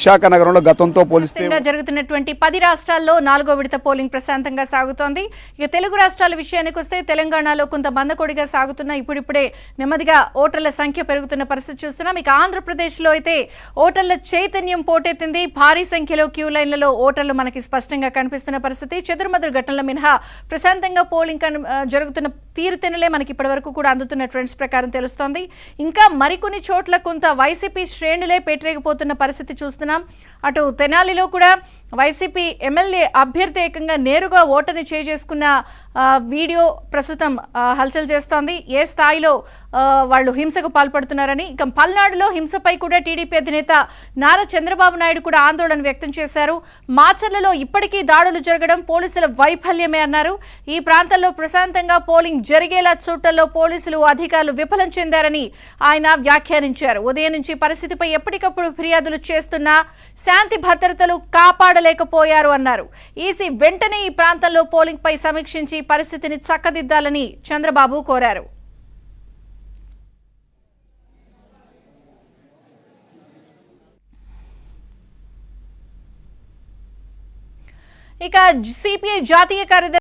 విశాఖ నగరంలో గతంతో పోలిస్తే జరుగుతున్నటువంటి 10 రాష్ట్రాల్లో 4వ విడత పోలింగ్ ప్రశాంతంగా సాగుతోంది. ఇక తెలుగు రాష్ట్రాల విషయానికి వస్తే తెలంగాణలో కొంత మందకొడిగా సాగుతున్న ఇప్పుడిప్పుడే నెమ్మదిగా ఓటర్ల సంఖ్య పెరుగుతున్న పరిస్థితి చూస్తున్నాం. ఇక ఆంధ్రప్రదేశ్లో అయితే ఓటర్ల చైతన్యం పోటెత్తింది. భారీ సంఖ్యలో క్యూ లైన్లలో ఓటర్లు మనకి స్పష్టంగా కనిపిస్తున్న పరిస్థితి. చెదురుమదురు ఘటనల మినహా ప్రశాంతంగా పోలింగ్ జరుగుతున్న తీరుతెన్నులే మనకి ఇప్పటివరకు కూడా అందుతున్న ట్రెండ్స్ ప్రకారం తెలుస్తోంది. ఇంకా మరికొన్ని చోట్ల కొంత వైసీపీ శ్రేణులే పేటరేగిపోతున్న పరిస్థితి చూస్తున్నాం. అటు తెనాలిలో కూడా వైసీపీ ఎమ్మెల్యే అభ్యర్థి ఏకంగా నేరుగా ఓటర్ని చేసుకున్న వీడియో ప్రస్తుతం హల్చల్ చేస్తోంది. ఏ స్థాయిలో వాళ్ళు హింసకు పాల్పడుతున్నారని. ఇక పల్నాడులో హింసపై కూడా టీడీపీ అధినేత నారా చంద్రబాబు నాయుడు కూడా ఆందోళన వ్యక్తం చేశారు. మాచర్లలో ఇప్పటికీ దాడులు జరగడం పోలీసుల వైఫల్యమే అన్నారు. ఈ ప్రాంతాల్లో ప్రశాంతంగా పోలింగ్ జరిగేలా చూడటంలో పోలీసులు అధికారులు విఫలం చెందారని ఆయన వ్యాఖ్యానించారు. ఉదయం నుంచి పరిస్థితిపై ఎప్పటికప్పుడు ఫిర్యాదులు చేస్తున్నా శాంతి భద్రతలు కాపాడలేకపోయారు అన్నారు. ఈసీ వెంటనే ఈ ప్రాంతంలో పోలింగ్ పై సమీక్షించి పరిస్థితిని చక్కదిద్దాలని చంద్రబాబు కోరారు. ఇక సిపిఐ జాతీయ కార్యదర్శి